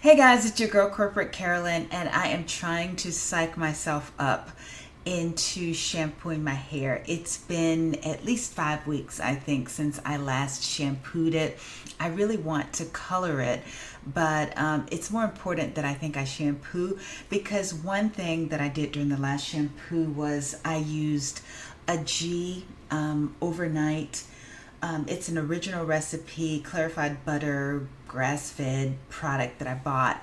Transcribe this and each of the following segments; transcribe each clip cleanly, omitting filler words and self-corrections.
Hey guys, it's your girl Corporate Carolyn, and I am trying to psych myself up into shampooing my hair. It's been at least 5 weeks, I think, since I last shampooed it. I really want to color it, but it's more important that I think I shampoo, because one thing that I did during the last shampoo was I used a Ghee overnight. It's an original recipe, clarified butter, grass-fed product that I bought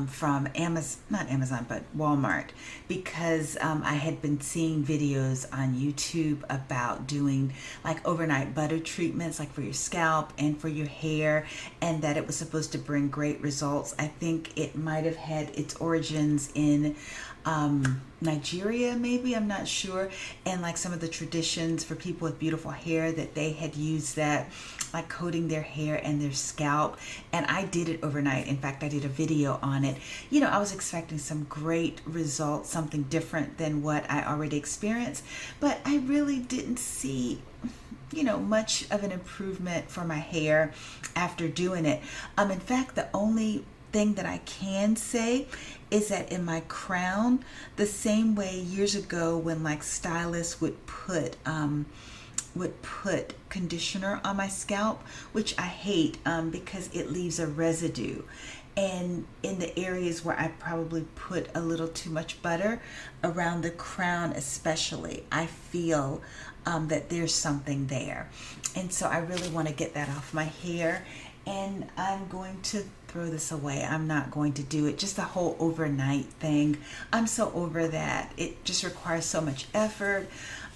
from Amazon, not Amazon, but Walmart, because I had been seeing videos on YouTube about doing like overnight butter treatments, like for your scalp and for your hair, and that it was supposed to bring great results. I think it might have had its origins in Nigeria, maybe, I'm not sure, and like some of the traditions for people with beautiful hair, that they had used that, like coating their hair and their scalp. And I did it overnight. In fact, I did a video on it. You know, I was expecting some great results, something different than what I already experienced, but I really didn't see much of an improvement for my hair after doing it. In fact, the only thing that I can say is that in my crown, the same way years ago when like stylists would put conditioner on my scalp, which I hate because it leaves a residue. And in the areas where I probably put a little too much butter, around the crown especially, I feel that there's something there. And so I really want to get that off my hair. And I'm going to throw this away. I'm not going to do it. Just the whole overnight thing. I'm so over that. It just requires so much effort.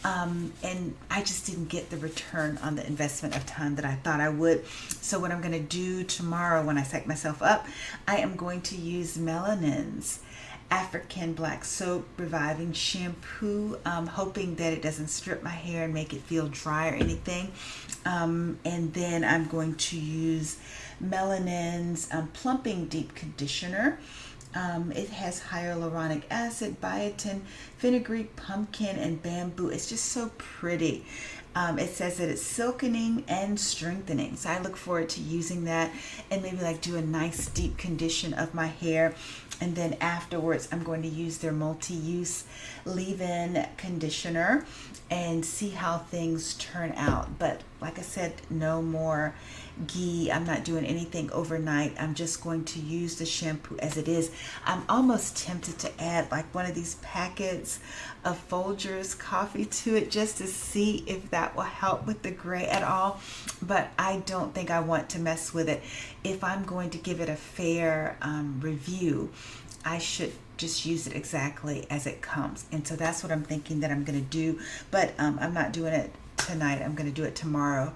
And I just didn't get the return on the investment of time that I thought I would. So what I'm going to do tomorrow when I psych myself up, I am going to use Melanin's African Black Soap Reviving Shampoo, hoping that it doesn't strip my hair and make it feel dry or anything. And then I'm going to use Melanin's Plumping Deep Conditioner. It has hyaluronic acid, biotin, fenugreek, pumpkin, and bamboo. It's just so pretty. It says that it's silkening and strengthening. So I look forward to using that and maybe like do a nice deep condition of my hair. And then afterwards, I'm going to use their multi-use leave-in conditioner and see how things turn out. But like I said, no more Ghee. I'm not doing anything overnight. I'm just going to use the shampoo as it is. I'm almost tempted to add like one of these packets of Folgers coffee to it just to see if that will help with the gray at all. But I don't think I want to mess with it. If I'm going to give it a fair review, I should just use it exactly as it comes. And so that's what I'm thinking that I'm going to do. But I'm not doing it tonight. I'm going to do it tomorrow.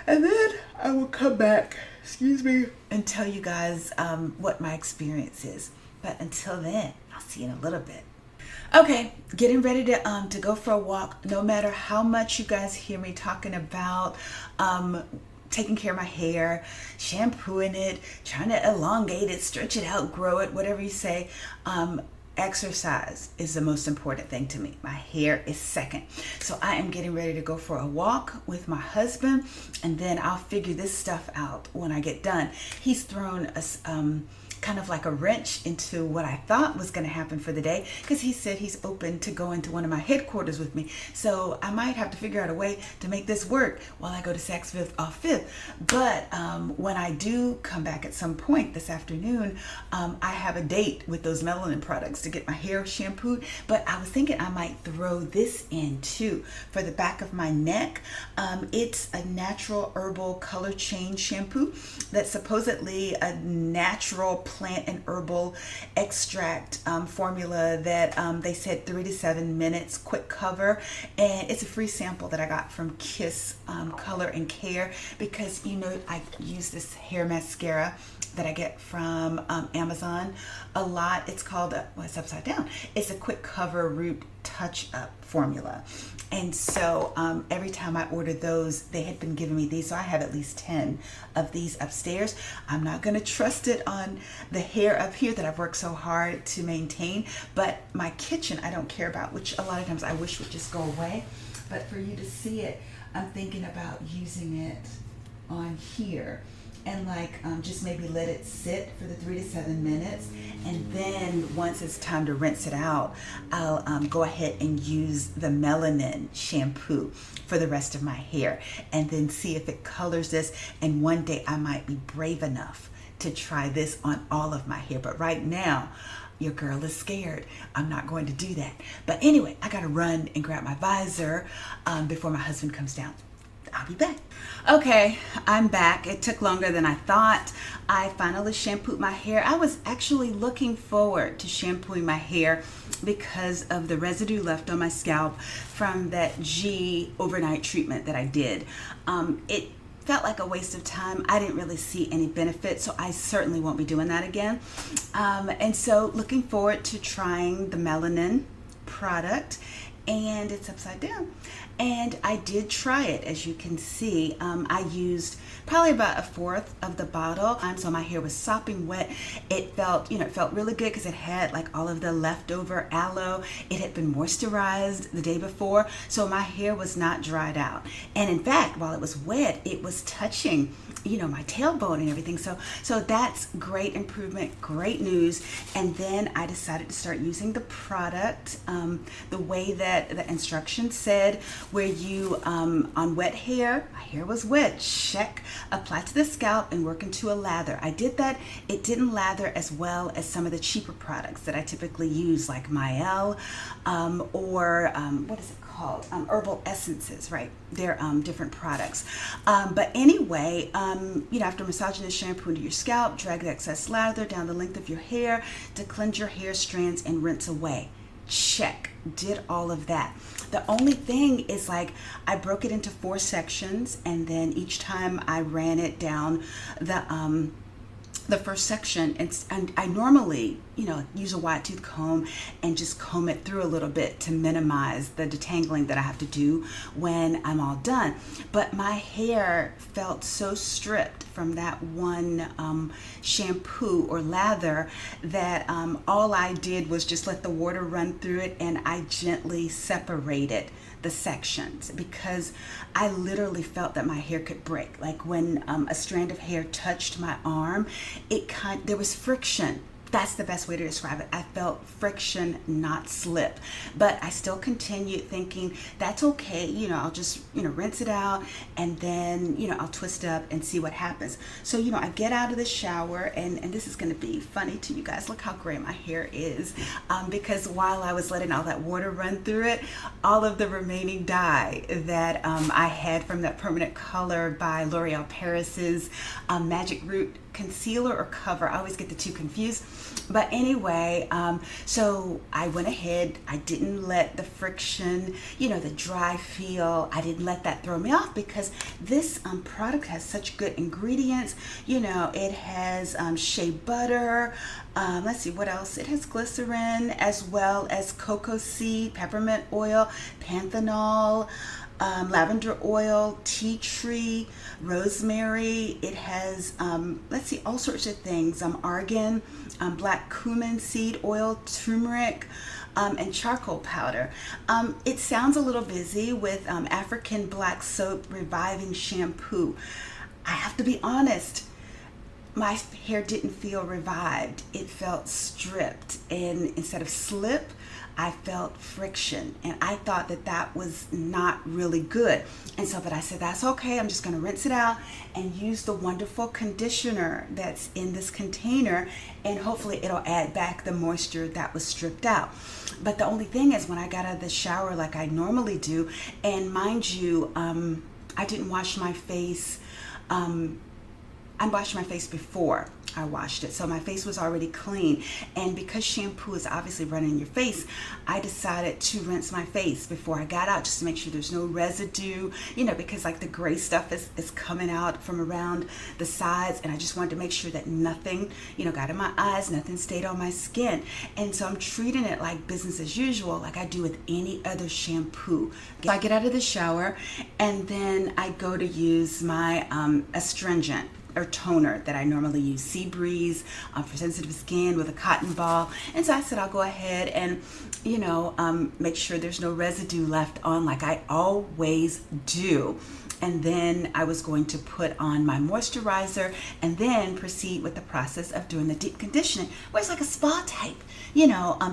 And then I will come back, and tell you guys what my experience is. But until then, I'll see you in a little bit. Okay, getting ready to go for a walk. No matter how much you guys hear me talking about taking care of my hair, shampooing it, trying to elongate it, stretch it out, grow it, whatever you say, exercise is the most important thing to me. My hair is second. So I am getting ready to go for a walk with my husband, and then I'll figure this stuff out when I get done. He's thrown a kind of like a wrench into what I thought was going to happen for the day, because he said he's open to going to one of my headquarters with me. So I might have to figure out a way to make this work while I go to Saks Fifth off Fifth. But when I do come back at some point this afternoon, I have a date with those Melanin products to get my hair shampooed. But I was thinking I might throw this in too for the back of my neck. It's a natural herbal color change shampoo that's supposedly a natural plant and herbal extract formula that they said 3 to 7 minutes quick cover. And it's a free sample that I got from Kiss Color and Care, because I use this hair mascara that I get from Amazon a lot. It's called it's upside down. It's a quick cover root touch up formula. And so every time I order those, they had been giving me these. So I have at least 10 of these upstairs. I'm not going to trust it on the hair up here that I've worked so hard to maintain. But my kitchen, I don't care about, which a lot of times I wish would just go away. But for you to see it, I'm thinking about using it on here. and like just maybe let it sit for the 3 to 7 minutes, and then once it's time to rinse it out, I'll go ahead and use the Melanin shampoo for the rest of my hair, and then see if it colors this. And one day I might be brave enough to try this on all of my hair, but right now your girl is scared. I'm not going to do that. But anyway, I gotta run and grab my visor before my husband comes down. I'll be back. Okay, I'm back. It took longer than I thought. I finally shampooed my hair. I was actually looking forward to shampooing my hair because of the residue left on my scalp from that Ghee overnight treatment that I did. It felt like a waste of time. I didn't really see any benefit, so I certainly won't be doing that again. And so looking forward to trying the Melanin product, and it's upside down. And I did try it, as you can see. I used probably about 1/4 of the bottle. So my hair was sopping wet. It felt, it felt really good because it had like all of the leftover aloe. It had been moisturized the day before, so my hair was not dried out. And in fact, while it was wet, it was touching, my tailbone and everything. So that's great improvement, great news. And then I decided to start using the product the way that the instructions said, where you, on wet hair, my hair was wet, check, apply to the scalp and work into a lather. I did that. It didn't lather as well as some of the cheaper products that I typically use, like Mielle or what is it called? Herbal essences, right? They're different products. But anyway, after massaging the shampoo into your scalp, drag the excess lather down the length of your hair to cleanse your hair strands and rinse away. Check. Did all of that. The only thing is, like, I broke it into 4 sections, and then each time I ran it down the first section, and I normally use a wide tooth comb and just comb it through a little bit to minimize the detangling that I have to do when I'm all done. But my hair felt so stripped from that one shampoo or lather that all I did was just let the water run through it, and I gently separated the sections, because I literally felt that my hair could break. Like when a strand of hair touched my arm, there was friction. That's the best way to describe it. I felt friction, not slip. But I still continued thinking, that's okay. I'll just, rinse it out, and then, I'll twist up and see what happens. So, I get out of the shower, and this is going to be funny to you guys. Look how gray my hair is. Because while I was letting all that water run through it, all of the remaining dye that I had from that Permanent Color by L'Oreal Paris's Magic Root concealer or cover. I always get the two confused. But anyway, so I went ahead. I didn't let the friction, the dry feel, I didn't let that throw me off, because this product has such good ingredients. It has shea butter. Let's see what else. It has glycerin, as well as cocoa seed, peppermint oil, panthenol, lavender oil, tea tree, rosemary. It has, all sorts of things. Argan, black cumin seed oil, turmeric, and charcoal powder. It sounds a little busy with African black soap reviving shampoo. I have to be honest, my hair didn't feel revived. It felt stripped, and instead of slip, I felt friction, and I thought that was not really good. And so, but I said, that's okay. I'm just going to rinse it out and use the wonderful conditioner that's in this container, and hopefully it'll add back the moisture that was stripped out. But the only thing is, when I got out of the shower like I normally do, and mind you, I didn't wash my face. I washed my face before I washed it, so my face was already clean. And because shampoo is obviously running in your face, I decided to rinse my face before I got out, just to make sure there's no residue, because like the gray stuff is coming out from around the sides, and I just wanted to make sure that nothing, got in my eyes, nothing stayed on my skin. And so I'm treating it like business as usual, like I do with any other shampoo. So I get out of the shower, and then I go to use my astringent or toner that I normally use, Sea Breeze, for sensitive skin with a cotton ball. And so I said, I'll go ahead and, make sure there's no residue left on, like I always do. and then I was going to put on my moisturizer and then proceed with the process of doing the deep conditioning, where it's like a spa type,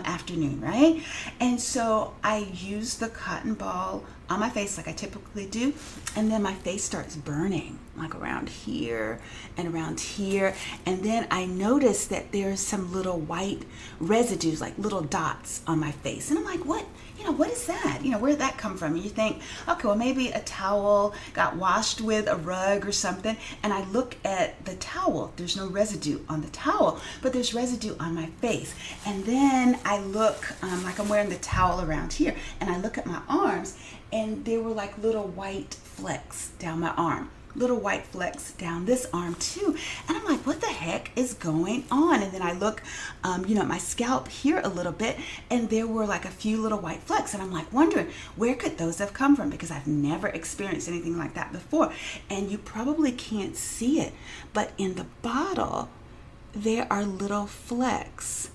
afternoon, right? And so I use the cotton ball on my face like I typically do, and then my face starts burning like around here and around here, and then I notice that there's some little white residues, like little dots on my face, and I'm like, what is that? Where did that come from? And you think, okay, well, maybe a towel got washed with a rug or something, and I look at the towel. There's no residue on the towel, but there's residue on my face. And then I look, like I'm wearing the towel around here, and I look at my arms, and there were like little white flecks down my arm, little white flecks down this arm too. And I'm like, what the heck is going on? And then I look, at my scalp here a little bit, and there were like a few little white flecks. And I'm like wondering, where could those have come from? Because I've never experienced anything like that before. And you probably can't see it, but in the bottle, there are little flecks,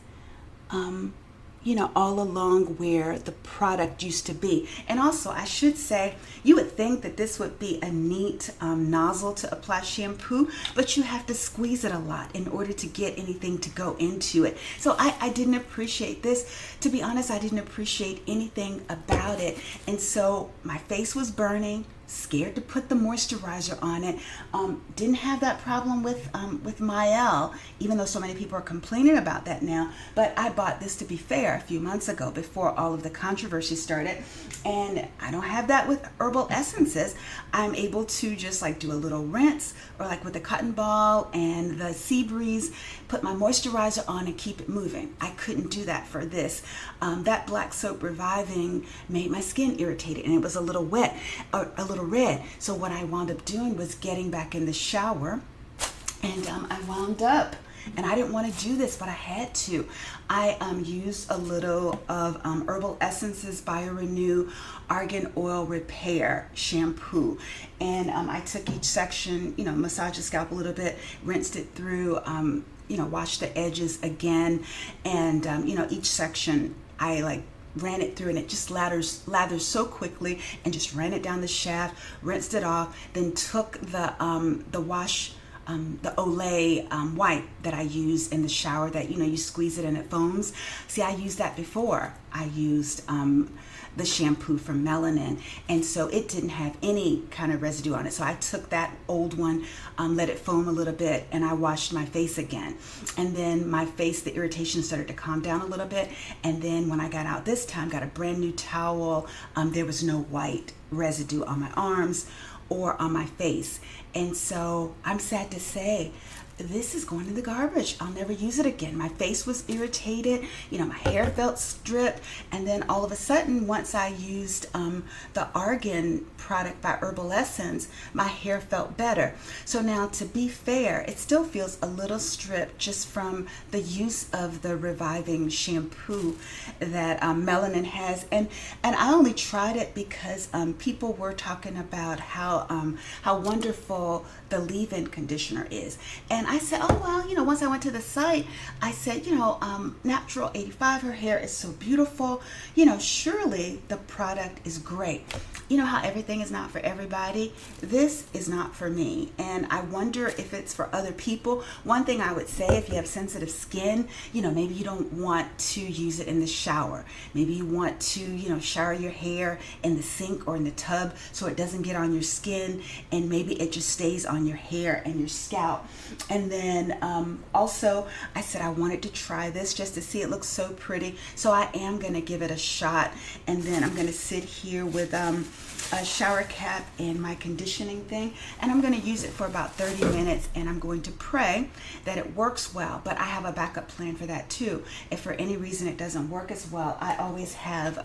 all along where the product used to be. And also, I should say, you would think that this would be a neat nozzle to apply shampoo, but you have to squeeze it a lot in order to get anything to go into it. So I didn't appreciate this. To be honest, I didn't appreciate anything about it. And so my face was burning, scared to put the moisturizer on it. Didn't have that problem with Mael, even though so many people are complaining about that now. But I bought this, to be fair, a few months ago before all of the controversy started, and I don't have that with herbal essences. I'm able to just like do a little rinse, or like with the cotton ball and the sea breeze, put my moisturizer on and keep it moving. I couldn't do that for this. That black soap reviving made my skin irritated, and it was a little wet, or a little red. So what I wound up doing was getting back in the shower, and I wound up, and I didn't want to do this, but I had to. I used a little of Herbal Essences BioRenew Argan Oil Repair Shampoo, and I took each section, massaged the scalp a little bit, rinsed it through, washed the edges again, and each section I like ran it through, and it just lathers so quickly, and just ran it down the shaft, rinsed it off, then took the wash, the Olay wipe that I use in the shower, that you squeeze it and it foams. See, I used that before I used the shampoo from Melanin, and so it didn't have any kind of residue on it. So I took that old one, let it foam a little bit, and I washed my face again. And then my face, the irritation started to calm down a little bit. And then when I got out this time, got a brand new towel. There was no white residue on my arms or on my face. And so I'm sad to say, this is going in the garbage. I'll never use it again. My face was irritated, my hair felt stripped, and then all of a sudden, once I used the Argan product by Herbal Essence, my hair felt better. So now, to be fair, it still feels a little stripped just from the use of the reviving shampoo that Melanin has, and I only tried it because people were talking about how wonderful the leave-in conditioner is. And I said, oh, well, once I went to the site, I said, Natural 85, her hair is so beautiful. Surely the product is great. You know how everything is not for everybody? This is not for me. And I wonder if it's for other people. One thing I would say, if you have sensitive skin, maybe you don't want to use it in the shower. Maybe you want to, shower your hair in the sink or in the tub so it doesn't get on your skin, and maybe it just stays on your hair and your scalp. And then also, I said I wanted to try this just to see. It looks so pretty. So I am going to give it a shot. And then I'm going to sit here with a shower cap and my conditioning thing, and I'm going to use it for about 30 minutes, and I'm going to pray that it works well. But I have a backup plan for that too. If for any reason it doesn't work as well, I always have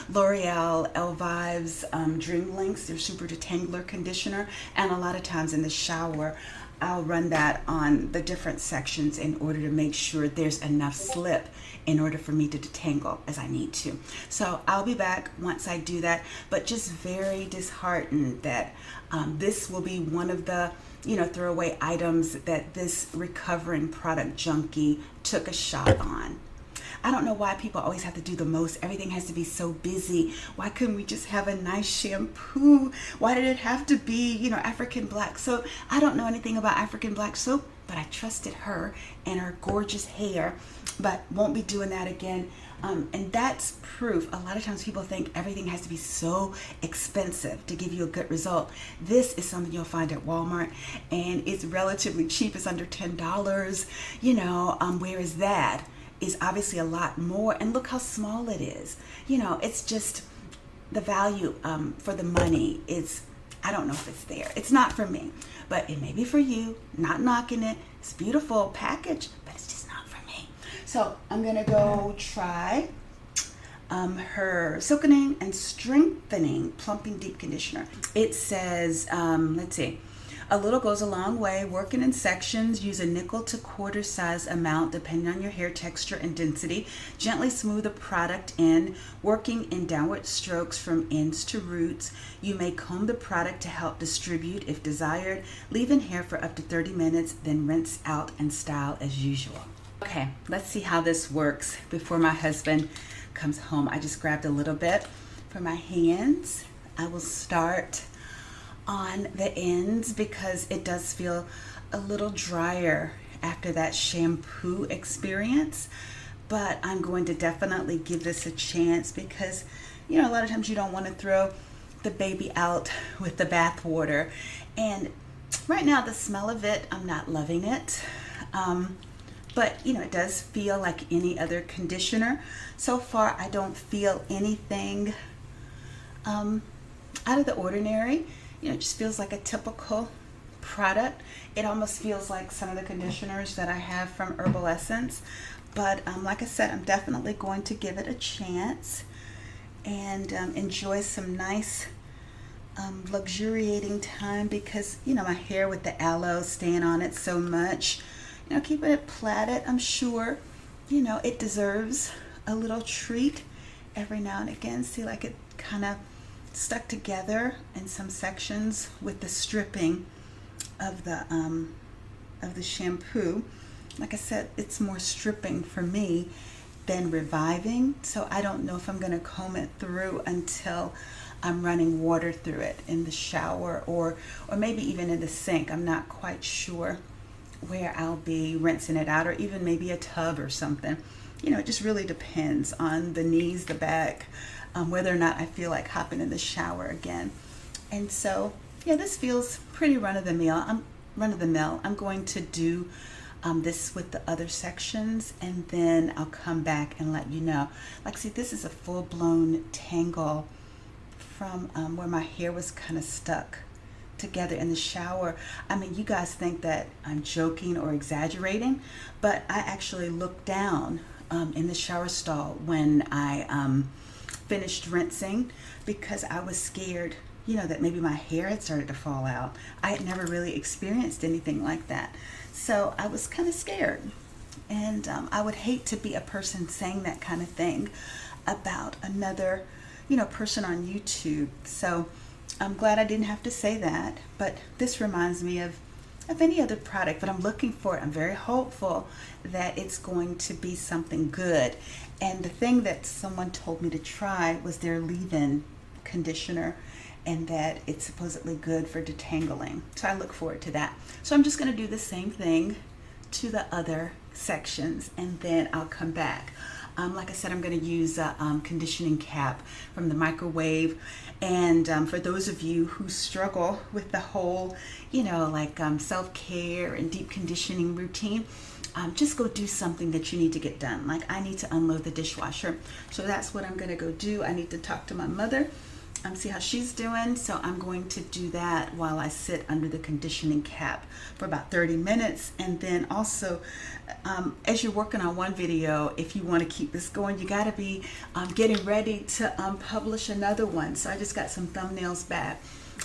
L'Oreal Elvive's Dream Links, their Super Detangler conditioner, and a lot of times in the shower I'll run that on the different sections in order to make sure there's enough slip in order for me to detangle as I need to. So I'll be back once I do that, but just very disheartened that this will be one of the throwaway items that this recovering product junkie took a shot on. I don't know why people always have to do the most. Everything has to be so busy. Why couldn't we just have a nice shampoo? Why did it have to be, you know, African black soap? I don't know anything about African black soap, but I trusted her and her gorgeous hair, but won't be doing that again. And that's proof. A lot of times people think everything has to be so expensive to give you a good result. This is something you'll find at Walmart, and it's relatively cheap. It's under $10, you know, whereas that is obviously a lot more. And look how small it is. You know, it's just the value for the money is, I don't know if it's there. It's not for me, but it may be for you. Not knocking it. It's a beautiful package, but it's just not for me. So I'm gonna go try her Silkening and Strengthening Plumping Deep Conditioner. It says, let's see, a little goes a long way. Working in sections, use a nickel to quarter size amount depending on your hair texture and density. Gently smooth the product in, working in downward strokes from ends to roots. You may comb the product to help distribute if desired. Leave in hair for up to 30 minutes, then rinse out and style as usual. Okay, let's see how this works before my husband comes home. I just grabbed a little bit for my hands. I will start on the ends because it does feel a little drier after that shampoo experience, but I'm going to definitely give this a chance because, you know, a lot of times you don't want to throw the baby out with the bath water. And right now the smell of it, I'm not loving it. But you know, it does feel like any other conditioner. So far, I don't feel anything out of the ordinary. You know, it just feels like a typical product. It almost feels like some of the conditioners that I have from Herbal Essence. But like I said, I'm definitely going to give it a chance and enjoy some nice luxuriating time because, you know, my hair with the aloe staying on it so much. You know, keeping it plaited, I'm sure, you know, it deserves a little treat every now and again. See, like it kind of stuck together in some sections with the stripping of the shampoo. Like I said, it's more stripping for me than reviving. So I don't know if I'm going to comb it through until I'm running water through it in the shower or maybe even in the sink. I'm not quite sure where I'll be rinsing it out, or even maybe a tub or something. You know, it just really depends on the knees, the back, whether or not I feel like hopping in the shower again. And so, yeah, this feels pretty run-of-the-mill. I'm going to do this with the other sections, and then I'll come back and let you know. Like, see, this is a full-blown tangle from where my hair was kind of stuck together in the shower. I mean, you guys think that I'm joking or exaggerating, but I actually looked down in the shower stall when I finished rinsing because I was scared, you know, that maybe my hair had started to fall out. I had never really experienced anything like that. So I was kind of scared. And I would hate to be a person saying that kind of thing about another, you know, person on YouTube. So I'm glad I didn't have to say that, but this reminds me of any other product, but I'm looking for it. I'm very hopeful that it's going to be something good. And the thing that someone told me to try was their leave-in conditioner, and that it's supposedly good for detangling. So I look forward to that. So I'm just going to do the same thing to the other sections, and then I'll come back. Like I said, I'm going to use a conditioning cap from the microwave. And for those of you who struggle with the whole, you know, like self-care and deep conditioning routine, just go do something that you need to get done. Like I need to unload the dishwasher. So that's what I'm going to go do. I need to talk to my mother, see how she's doing. So I'm going to do that while I sit under the conditioning cap for about 30 minutes. And then also, as you're working on one video, if you want to keep this going, you got to be getting ready to publish another one. So I just got some thumbnails back.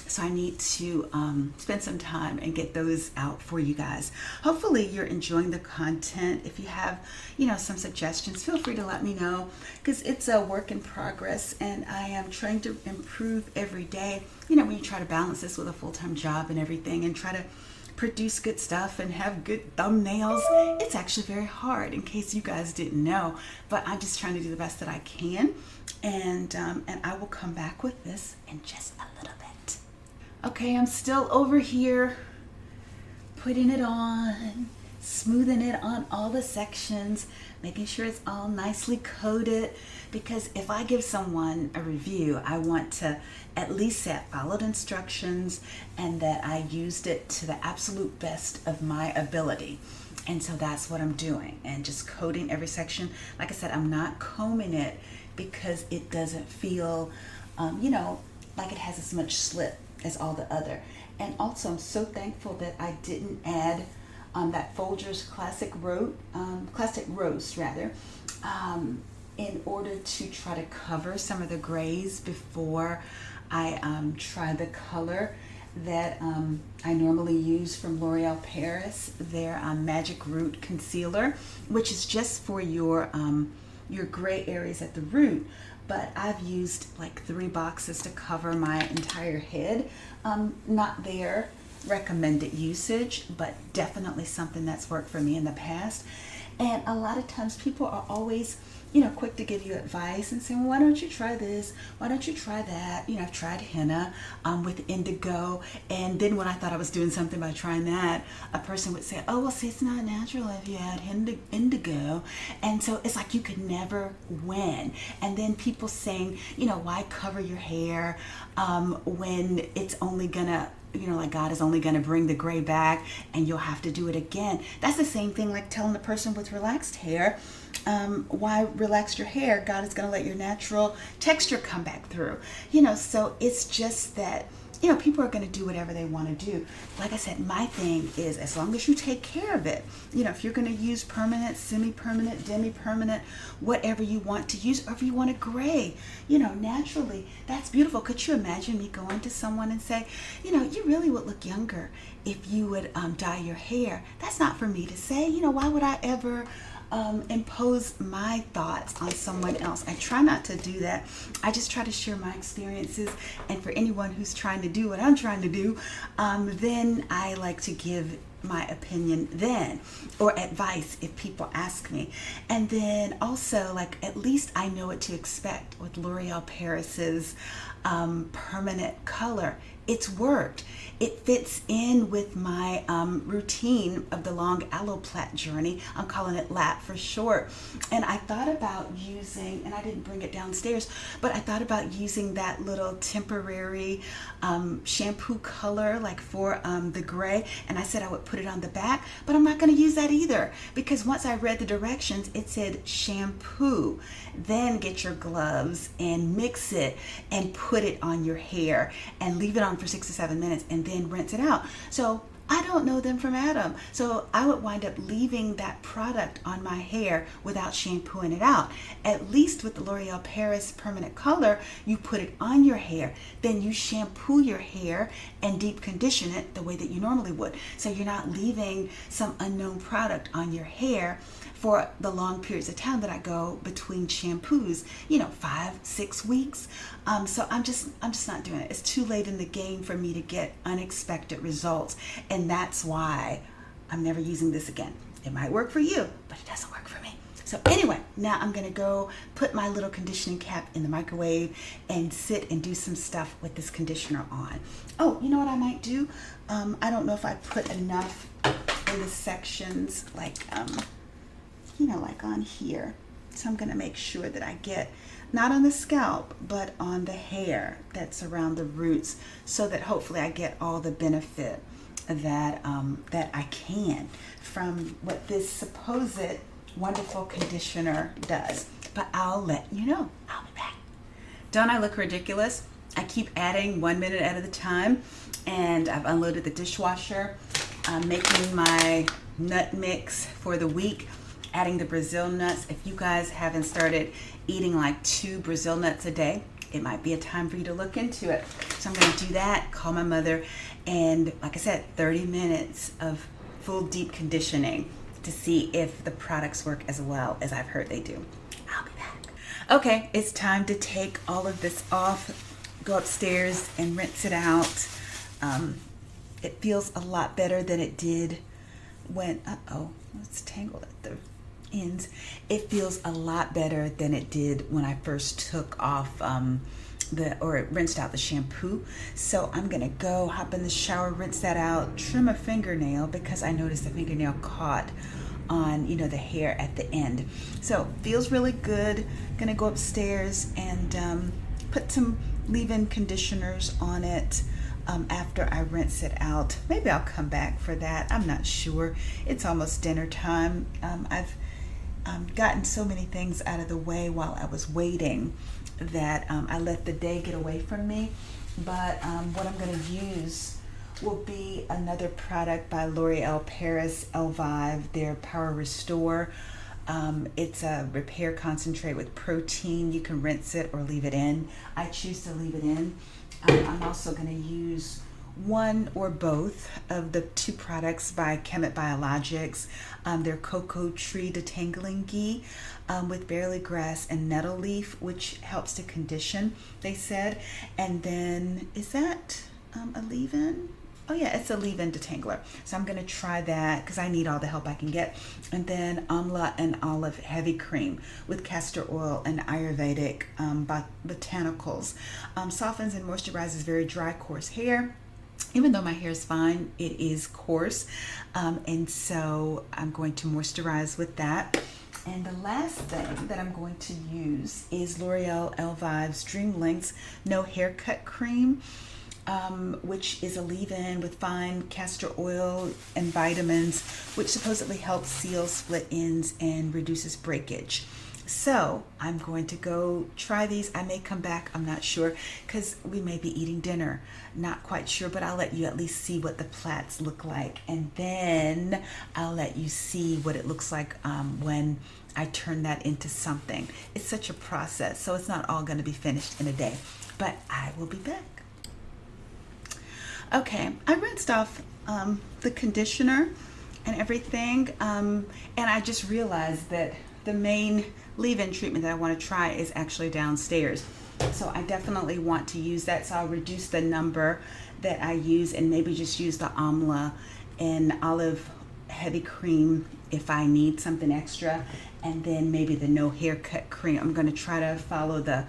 So I need to spend some time and get those out for you guys. Hopefully you're enjoying the content. If you have, you know, some suggestions, feel free to let me know, because it's a work in progress and I am trying to improve every day. You know, when you try to balance this with a full-time job and everything and try to produce good stuff and have good thumbnails. It's actually very hard, in case you guys didn't know, but I'm just trying to do the best that I can. And I will come back with this in just a little bit. Okay, I'm still over here putting it on, smoothing it on all the sections, making sure it's all nicely coated, because if I give someone a review, I want to at least say I followed instructions and that I used it to the absolute best of my ability. And so that's what I'm doing, and just coating every section. Like I said, I'm not combing it because it doesn't feel, like it has as much slip as all the other. And also, I'm so thankful that I didn't add that Folgers Classic Roast in order to try to cover some of the grays before I try the color that I normally use from L'Oreal Paris, their Magic Root Concealer, which is just for your gray areas at the root. But I've used like 3 boxes to cover my entire head. Not their recommended usage, but definitely something that's worked for me in the past. And a lot of times people are always, quick to give you advice and saying, well, why don't you try this? Why don't you try that? I've tried henna with indigo. And then when I thought I was doing something by trying that, a person would say, oh, well, see, it's not natural if you add indigo. And so it's like you could never win. And then people saying, why cover your hair when it's only gonna, like God is only going to bring the gray back and you'll have to do it again. That's the same thing like telling the person with relaxed hair, why relax your hair? God is going to let your natural texture come back through. So it's just that, people are going to do whatever they want to do. Like I said, my thing is as long as you take care of it, if you're going to use permanent, semi-permanent, demi-permanent, whatever you want to use, or if you want a gray, naturally, that's beautiful. Could you imagine me going to someone and say, you really would look younger if you would dye your hair? That's not for me to say. Why would I ever impose my thoughts on someone else? I try not to do that. I just try to share my experiences, and for anyone who's trying to do what I'm trying to do, then I like to give my opinion then, or advice if people ask me. And then also, like, at least I know what to expect with L'Oreal Paris's permanent color. It's worked. It fits in with my routine of the long aloe plait journey. I'm calling it LAP for short. And I thought about using, and I didn't bring it downstairs, but I thought about using that little temporary shampoo color, like for the gray. And I said I would put it on the back, but I'm not going to use that either, because once I read the directions, it said shampoo, then get your gloves and mix it and put it on your hair and leave it on for 6 to 7 minutes and then rinse it out. So I don't know them from Adam. So I would wind up leaving that product on my hair without shampooing it out. At least with the L'Oreal Paris permanent color, you put it on your hair, then you shampoo your hair and deep condition it the way that you normally would. So you're not leaving some unknown product on your hair for the long periods of time that I go between shampoos, 5-6 weeks. So I'm just not doing it. It's too late in the game for me to get unexpected results. And that's why I'm never using this again. It might work for you, but it doesn't work for me. So anyway, now I'm gonna go put my little conditioning cap in the microwave and sit and do some stuff with this conditioner on. Oh, you know what I might do? I don't know if I put enough in the sections, like on here. So I'm gonna make sure that I get, not on the scalp, but on the hair that's around the roots, so that hopefully I get all the benefit that I can from what this supposed wonderful conditioner does. But I'll let you know. I'll be back. Don't I look ridiculous? I keep adding 1 minute at a time, and I've unloaded the dishwasher. I'm making my nut mix for the week, adding the Brazil nuts. If you guys haven't started eating like 2 Brazil nuts a day, it might be a time for you to look into it. So I'm going to do that, call my mother, and like I said, 30 minutes of full deep conditioning to see if the products work as well as I've heard they do. I'll be back. Okay, it's time to take all of this off, go upstairs and rinse it out. It feels a lot better than it did when, it's tangled at the ends. It feels a lot better than it did when I first took off rinsed out the shampoo. So I'm gonna go hop in the shower, rinse that out, trim a fingernail because I noticed the fingernail caught on, the hair at the end. So feels really good. Gonna go upstairs and put some leave-in conditioners on it after I rinse it out. Maybe I'll come back for that. I'm not sure. It's almost dinner time. I've gotten so many things out of the way while I was waiting that I let the day get away from me. But what I'm going to use will be another product by L'Oreal Paris, Elvive, their Power Restore. It's a repair concentrate with protein. You can rinse it or leave it in. I choose to leave it in. I'm also going to use one or both of the two products by Qhemet Biologics. Their cocoa tree detangling ghee with barley grass and nettle leaf, which helps to condition, they said. And then, is that a leave-in? Oh yeah, it's a leave-in detangler. So I'm gonna try that because I need all the help I can get. And then amla and olive heavy cream with castor oil and Ayurvedic botanicals. Softens and moisturizes very dry, coarse hair. Even though my hair is fine, it is coarse. And so I'm going to moisturize with that. And the last thing that I'm going to use is L'Oreal Elvive's Dream Lengths No Haircut Cream, which is a leave-in with fine castor oil and vitamins, which supposedly helps seal split ends and reduces breakage. So I'm going to go try these. I may come back, I'm not sure, because we may be eating dinner. Not quite sure, but I'll let you at least see what the plaits look like. And then I'll let you see what it looks like when I turn that into something. It's such a process, so it's not all going to be finished in a day. But I will be back. Okay, I rinsed off the conditioner and everything, and I just realized that the main leave-in treatment that I want to try is actually downstairs. So I definitely want to use that. So I'll reduce the number that I use and maybe just use the amla and olive heavy cream if I need something extra, and then maybe the no haircut cream. I'm going to try to follow the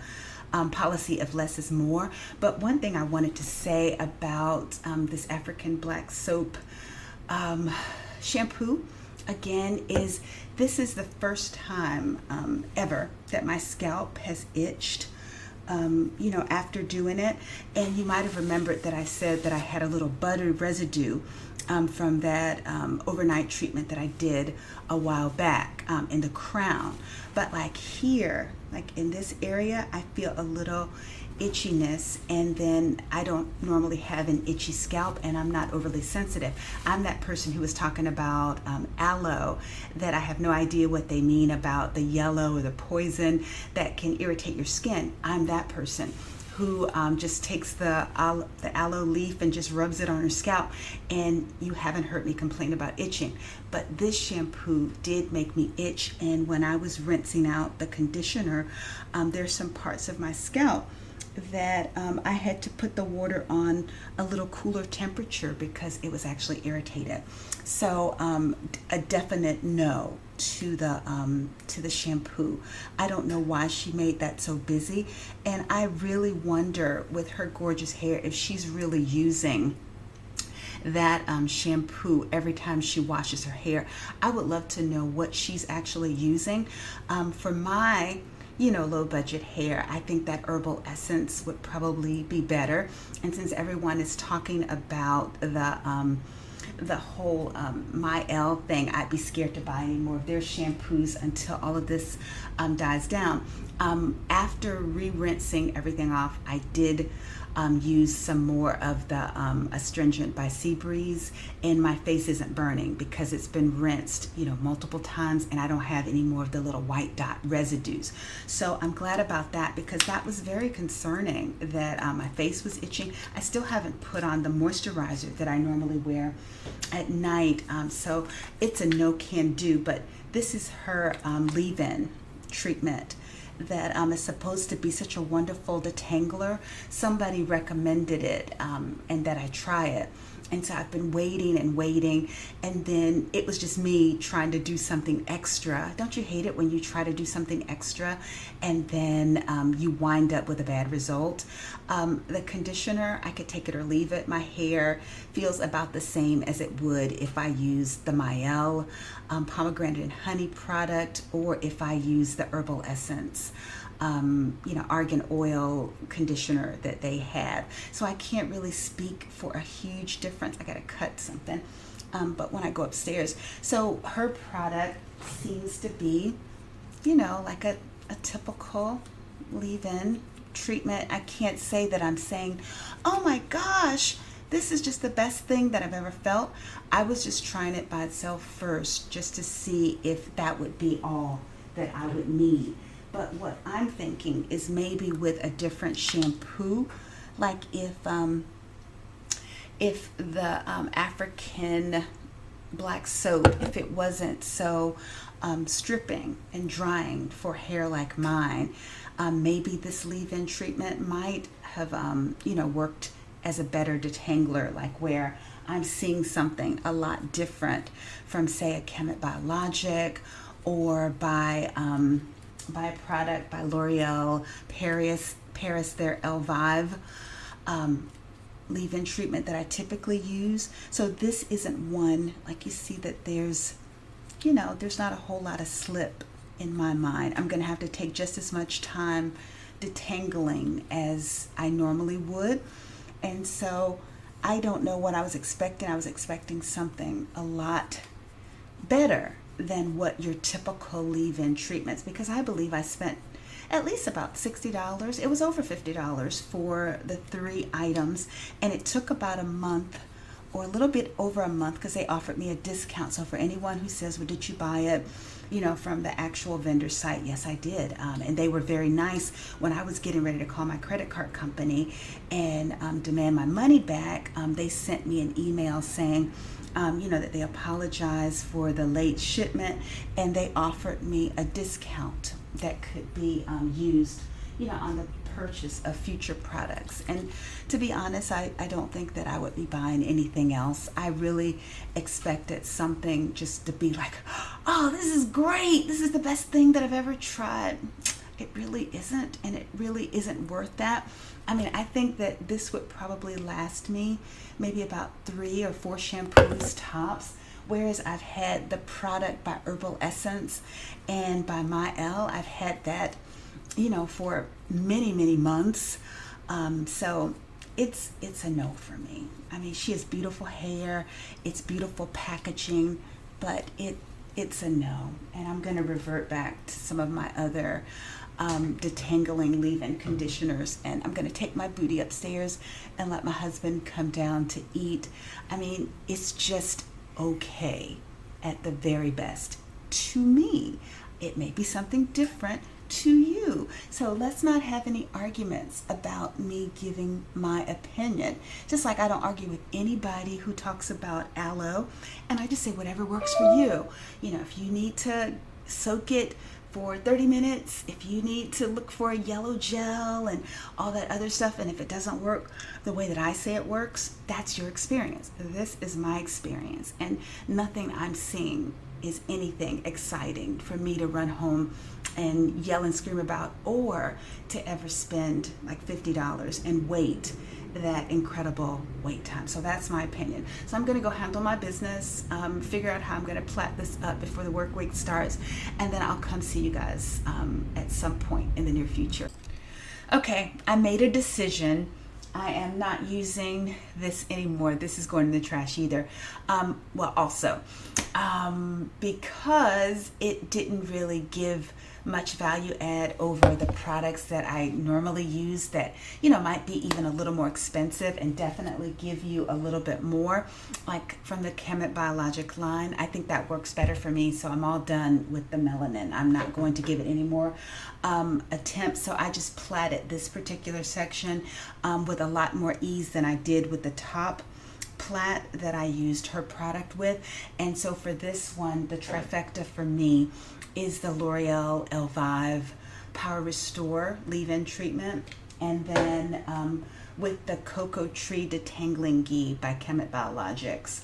policy of less is more. But one thing I wanted to say about this African black soap shampoo again is this is the first time ever that my scalp has itched after doing it. And you might have remembered that I said that I had a little butter residue from that overnight treatment that I did a while back in the crown. But like here, like in this area, I feel a little itchiness, and then I don't normally have an itchy scalp, and I'm not overly sensitive. I'm that person who was talking about aloe, that I have no idea what they mean about the yellow or the poison that can irritate your skin. I'm that person who just takes the aloe leaf and just rubs it on her scalp, and you haven't heard me complain about itching. But this shampoo did make me itch, and when I was rinsing out the conditioner, there's some parts of my scalp that I had to put the water on a little cooler temperature because it was actually irritated. So a definite no to the shampoo. I don't know why she made that so busy, and I really wonder with her gorgeous hair if she's really using that shampoo every time she washes her hair. I would love to know what she's actually using. For my low budget hair, I think that herbal essence would probably be better. And since everyone is talking about the whole Myel thing, I'd be scared to buy any more of their shampoos until all of this dies down. After re-rinsing everything off, I did use some more of the astringent by Seabreeze, and my face isn't burning because it's been rinsed multiple times, and I don't have any more of the little white dot residues. So I'm glad about that, because that was very concerning that my face was itching. I still haven't put on the moisturizer that I normally wear at night, so it's a no can do. But this is her leave-in treatment that is supposed to be such a wonderful detangler. Somebody recommended it and that I try it, And so I've been waiting and waiting, and then it was just me trying to do something extra. Don't you hate it when you try to do something extra and then you wind up with a bad result? The conditioner, I could take it or leave it. My hair feels about the same as it would if I used the Mielle pomegranate and honey product, or if I use the herbal essence argan oil conditioner that they have. So I can't really speak for a huge difference. I gotta cut something, but when I go upstairs. So her product seems to be, like a typical leave-in treatment. I can't say that I'm saying, oh my gosh, this is just the best thing that I've ever felt. I was just trying it by itself first, just to see if that would be all that I would need. But what I'm thinking is maybe with a different shampoo, like if the African black soap, if it wasn't so stripping and drying for hair like mine, maybe this leave-in treatment might have worked as a better detangler, like where I'm seeing something a lot different from, say, a Qhemet Biologic, or by a product by L'Oreal Paris, their Elvive leave-in treatment that I typically use. So this isn't one, like you see that there's not a whole lot of slip in my mind. I'm gonna have to take just as much time detangling as I normally would. And so I don't know what I was expecting. I was expecting something a lot better than what your typical leave-in treatments, because I believe I spent at least about $60. It was over $50 for the 3 items, and it took about a month, or a little bit over a month, because they offered me a discount. So for anyone who says, well, did you buy it from the actual vendor site? Yes, I did. And they were very nice when I was getting ready to call my credit card company and demand my money back. They sent me an email saying that they apologize for the late shipment, and they offered me a discount that could be used on the purchase of future products. And to be honest, I don't think that I would be buying anything else. I really expected something just to be like, oh, this is great, this is the best thing that I've ever tried. It really isn't, and it really isn't worth that. I mean, I think that this would probably last me maybe about 3 or 4 shampoos tops, whereas I've had the product by Herbal Essence and by Mielle. I've had that for many months. So it's a no for me. I mean, she has beautiful hair, it's beautiful packaging, but it's a no. And I'm going to revert back to some of my other detangling leave-in conditioners, and I'm going to take my booty upstairs and let my husband come down to eat. I mean, it's just okay at the very best to me. It may be something different to you. So let's not have any arguments about me giving my opinion. Just like I don't argue with anybody who talks about aloe, and I just say whatever works for you. If you need to soak it for 30 minutes, if you need to look for a yellow gel and all that other stuff, and if it doesn't work the way that I say it works, that's your experience. This is my experience, and nothing I'm seeing is anything exciting for me to run home and yell and scream about, or to ever spend like $50 and wait that incredible wait time. So that's my opinion. So I'm going to go handle my business, figure out how I'm going to plait this up before the work week starts, and then I'll come see you guys at some point in the near future. Okay, I made a decision. I am not using this anymore. This is going in the trash either. Because it didn't really give much value add over the products that I normally use that, might be even a little more expensive and definitely give you a little bit more, like from the Qhemet Biologic line. I think that works better for me, so I'm all done with the Melanin. I'm not going to give it any more attempts, so I just plaited this particular section with a lot more ease than I did with the top plait that I used her product with. And so for this one, the trifecta for me is the L'Oreal Elvive Power Restore leave-in treatment, and then with the Cocoa Tree Detangling Ghee by Qhemet Biologics,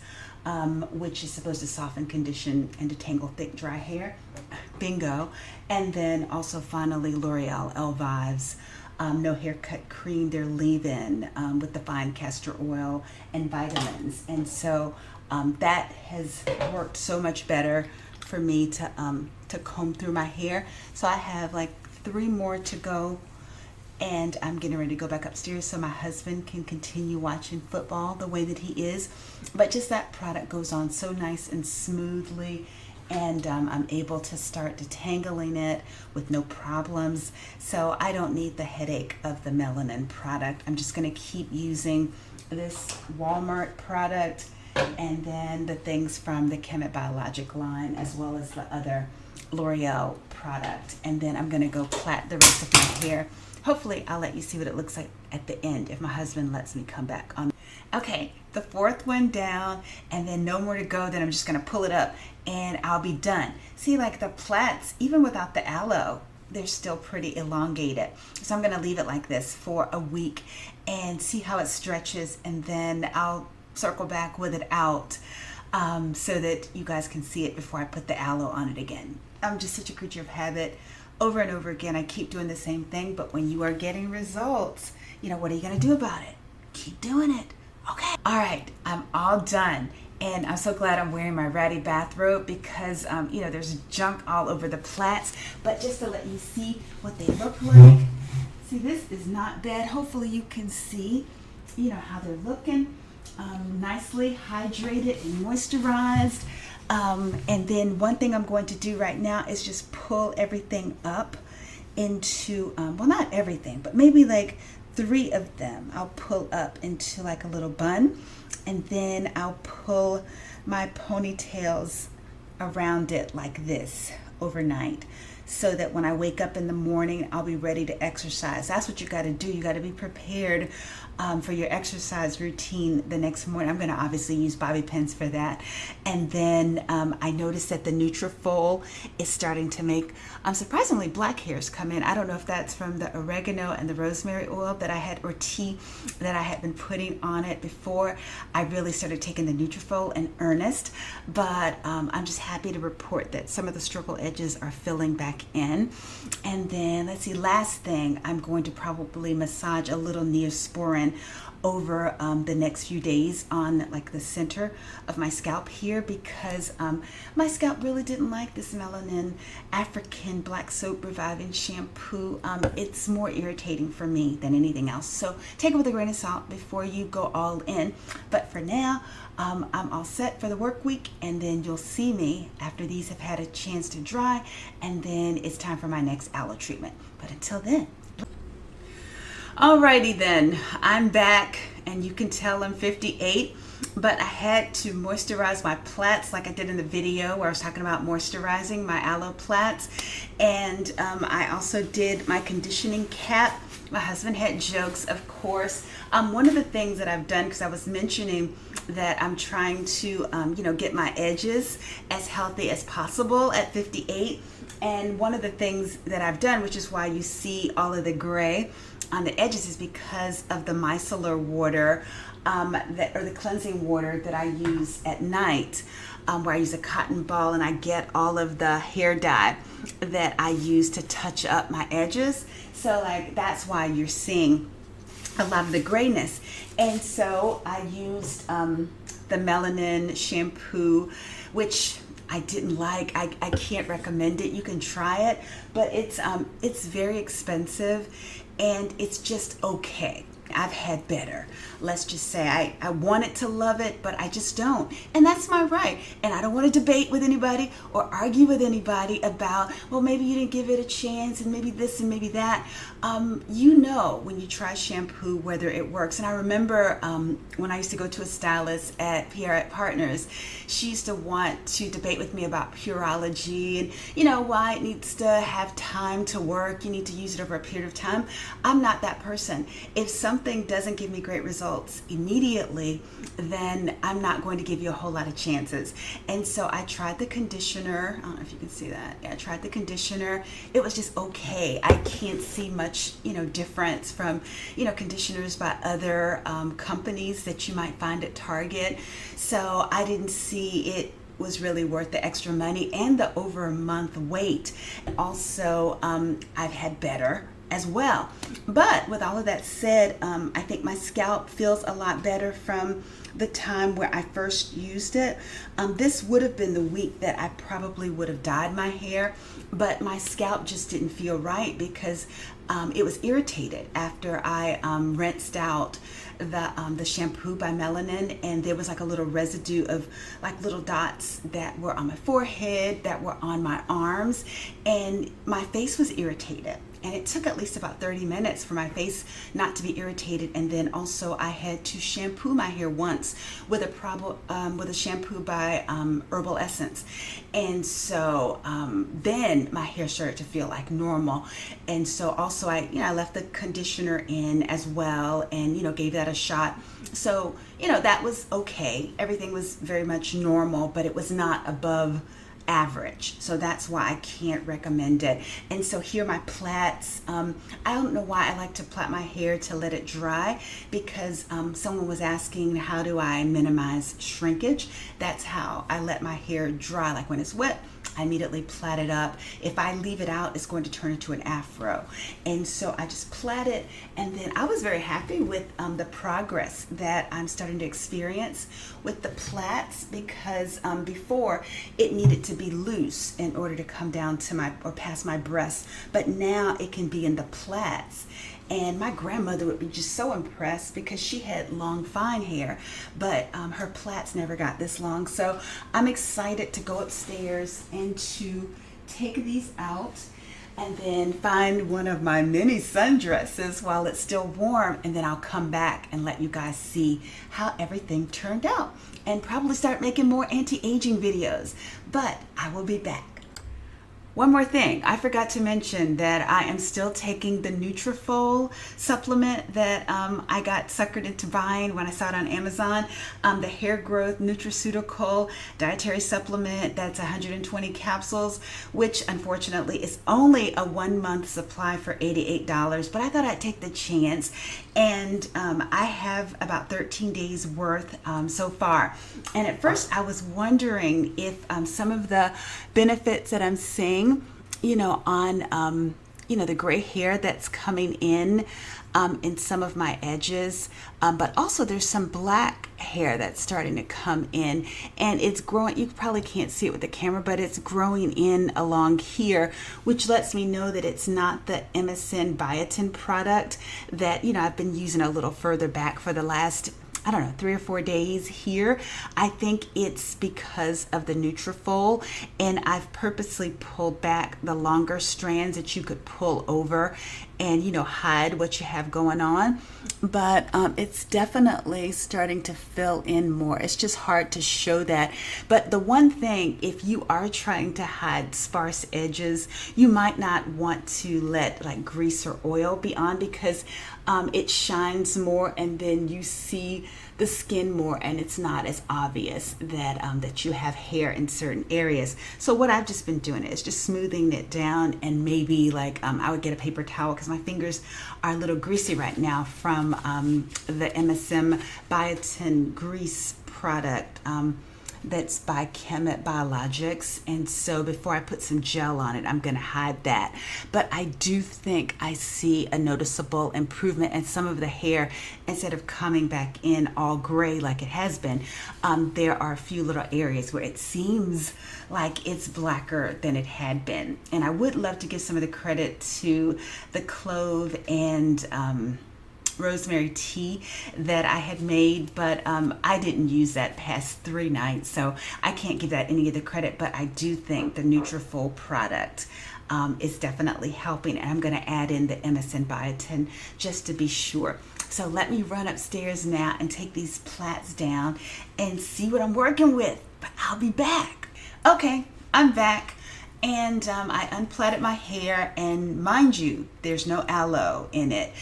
which is supposed to soften, condition, and detangle thick, dry hair. Bingo. And then also finally L'Oreal Elvive's No Haircut Cream, their leave-in with the fine castor oil and vitamins. And so that has worked so much better for me to comb through my hair. So I have like 3 more to go, and I'm getting ready to go back upstairs so my husband can continue watching football the way that he is. But just that product goes on so nice and smoothly, and I'm able to start detangling it with no problems. So I don't need the headache of the Melanin product. I'm just going to keep using this Walmart product and then the things from the Qhemet Biologic line, as well as the other L'Oreal product. And then I'm going to go plait the rest of my hair. Hopefully I'll let you see what it looks like at the end if my husband lets me come back on. Okay, the 4th one down, and then no more to go. Then I'm just going to pull it up and I'll be done. See, like the plaits, even without the aloe, they're still pretty elongated. So I'm going to leave it like this for a week and see how it stretches, and then I'll circle back with it out so that you guys can see it before I put the aloe on it again. I'm just such a creature of habit. Over and over again, I keep doing the same thing, but when you are getting results, you know, what are you going to do about it? Keep doing it. Okay. All right, I'm all done. And I'm so glad I'm wearing my ratty bathrobe because, you know, there's junk all over the plaits. But just to let you see what they look like. See, this is not bad. Hopefully you can see, you know, how they're looking. Nicely hydrated and moisturized. And then one thing I'm going to do right now is just pull everything up into, well, not everything, but maybe like 3 of them. I'll pull up into like a little bun, and then I'll pull my ponytails around it like this overnight, so that when I wake up in the morning, I'll be ready to exercise. That's what you got to do. You got to be prepared for your exercise routine the next morning. I'm going to obviously use bobby pins for that. And then I noticed that the Nutrafol is starting to make surprisingly black hairs come in. I don't know if that's from the oregano and the rosemary oil that I had, or tea that I had been putting on it before I really started taking the Nutrafol in earnest. But I'm just happy to report that some of the stroke edges are filling back in. And then let's see, last thing, I'm going to probably massage a little Neosporin over the next few days on like the center of my scalp here, because my scalp really didn't like this Melanin African black soap reviving shampoo. It's more irritating for me than anything else, so take it with a grain of salt before you go all in. But for now, I'm all set for the work week, and then you'll see me after these have had a chance to dry, and then it's time for my next aloe treatment. But until then, alrighty then, I'm back, and you can tell I'm 58, but I had to moisturize my plaits like I did in the video where I was talking about moisturizing my aloe plaits. And I also did my conditioning cap. My husband had jokes, of course. One of the things that I've done, because I was mentioning that I'm trying to, you know, get my edges as healthy as possible at 58. And one of the things that I've done, which is why you see all of the gray on the edges, is because of the micellar water, or the cleansing water that I use at night, where I use a cotton ball and I get all of the hair dye that I use to touch up my edges. So like that's why you're seeing a lot of the grayness. And so I used the Melanin shampoo, which I didn't like. I can't recommend it. You can try it, but it's very expensive, and it's just okay. I've had better. Let's just say I wanted to love it, but I just don't. And that's my right. And I don't want to debate with anybody or argue with anybody about, well, maybe you didn't give it a chance, and maybe this and maybe that. You know when you try shampoo whether it works. And I remember when I used to go to a stylist at PR Partners, she used to want to debate with me about Pureology and, you know, why it needs to have time to work. You need to use it over a period of time. I'm not that person. If something something doesn't give me great results immediately, then I'm not going to give you a whole lot of chances. And so I tried the conditioner. I don't know if you can see that. Yeah, I tried the conditioner. It was just okay. I can't see much, difference from, conditioners by other companies that you might find at Target. So I didn't see it was really worth the extra money and the over a month wait. Also, I've had better as well. But with all of that said, I think my scalp feels a lot better from the time where I first used it. This would have been the week that I probably would have dyed my hair, but my scalp just didn't feel right because it was irritated after I rinsed out the shampoo by Melanin, and there was like a little residue of like little dots that were on my forehead, that were on my arms, and my face was irritated. And it took at least about 30 minutes for my face not to be irritated. And then also I had to shampoo my hair once with a shampoo by Herbal Essence. And so then my hair started to feel like normal. And so also I left the conditioner in as well, and gave that a shot. So that was okay. Everything was very much normal, but it was not above average. So that's why I can't recommend it. And so here are my plaits. I don't know why I like to plait my hair to let it dry, because someone was asking, how do I minimize shrinkage? That's how I let my hair dry. Like when it's wet, I immediately plait it up. If I leave it out, it's going to turn into an afro. And so I just plait it, and then I was very happy with the progress that I'm starting to experience with the plaits, because before it needed to be loose in order to come down to past my breast, but now it can be in the plaits. And my grandmother would be just so impressed because she had long, fine hair, but her plaits never got this long. So I'm excited to go upstairs and to take these out and then find one of my mini sundresses while it's still warm. And then I'll come back and let you guys see how everything turned out, and probably start making more anti-aging videos. But I will be back. One more thing, I forgot to mention that I am still taking the Nutrafol supplement that I got suckered into buying when I saw it on Amazon. The hair growth nutraceutical dietary supplement, that's 120 capsules, which unfortunately is only a 1 month supply for $88. But I thought I'd take the chance, and I have about 13 days worth so far. And at first I was wondering if some of the benefits that I'm seeing, on, the gray hair that's coming in some of my edges, but also there's some black hair that's starting to come in, and it's growing. You probably can't see it with the camera, but it's growing in along here, which lets me know that it's not the MSN biotin product that, I've been using a little further back for the last, 3 or 4 days here. I think it's because of the Nutrafol, and I've purposely pulled back the longer strands that you could pull over and hide what you have going on. But it's definitely starting to fill in more. It's just hard to show that. But the one thing, if you are trying to hide sparse edges, you might not want to let like grease or oil be on, because it shines more, and then you see the skin more, and it's not as obvious that that you have hair in certain areas. So what I've just been doing is just smoothing it down, and maybe like I would get a paper towel, because my fingers are a little greasy right now from the MSM biotin grease product. That's by Qhemet Biologics, and so before I put some gel on it, I'm going to hide that. But I do think I see a noticeable improvement in some of the hair. Instead of coming back in all gray like it has been, there are a few little areas where it seems like it's blacker than it had been. And I would love to give some of the credit to the clove and rosemary tea that I had made, but I didn't use that past 3 nights, so I can't give that any of the credit. But I do think the Nutrafol product is definitely helping, and I'm going to add in the MSN biotin just to be sure. So let me run upstairs now and take these plaits down and see what I'm working with. But I'll be back. Okay, I'm back. And I unplaited my hair, and mind you, there's no aloe in it.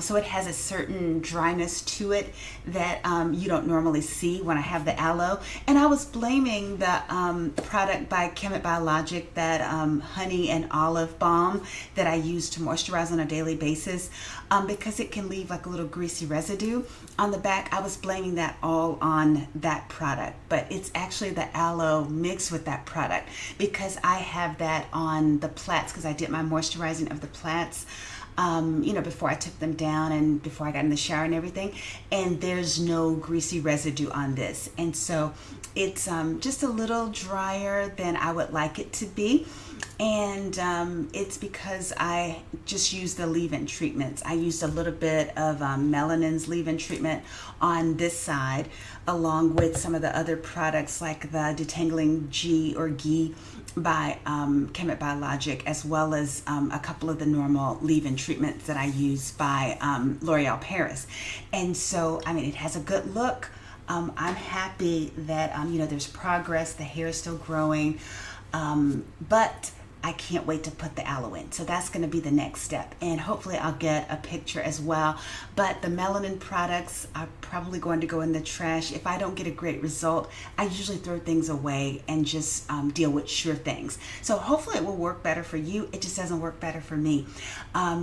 So it has a certain dryness to it that you don't normally see when I have the aloe. And I was blaming the product by Qhemet Biologic, that honey and olive balm that I use to moisturize on a daily basis, because it can leave like a little greasy residue on the back. I was blaming that all on that product, but it's actually the aloe mixed with that product, because I have that on the plaits, because I did my moisturizing of the plaits before I took them down and before I got in the shower and everything, and there's no greasy residue on this. And so it's just a little drier than I would like it to be. And it's because I just used the leave-in treatments. I used a little bit of Melanin's leave-in treatment on this side, along with some of the other products like the Detangling Ghee by Qhemet Biologic, as well as a couple of the normal leave-in treatments that I use by L'Oreal Paris. And so, I mean, it has a good look. I'm happy that, there's progress. The hair is still growing. But I can't wait to put the aloe in. So that's going to be the next step. And hopefully I'll get a picture as well. But the Melanin products are probably going to go in the trash. If I don't get a great result, I usually throw things away and just deal with sure things. So hopefully it will work better for you. It just doesn't work better for me.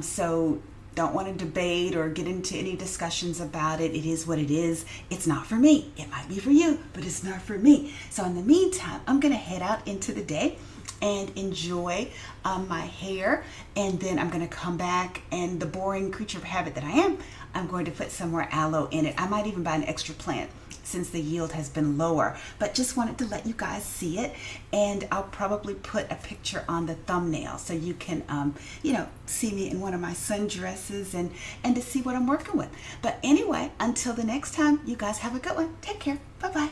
So don't want to debate or get into any discussions about it. It is what it is. It's not for me. It might be for you, but it's not for me. So in the meantime, I'm going to head out into the day and enjoy my hair, and then I'm going to come back, and the boring creature of habit that I am, I'm going to put some more aloe in it. I might even buy an extra plant since the yield has been lower, but just wanted to let you guys see it. And I'll probably put a picture on the thumbnail so you can see me in one of my sundresses and to see what I'm working with. But anyway, until the next time, you guys have a good one. Take care. Bye-bye.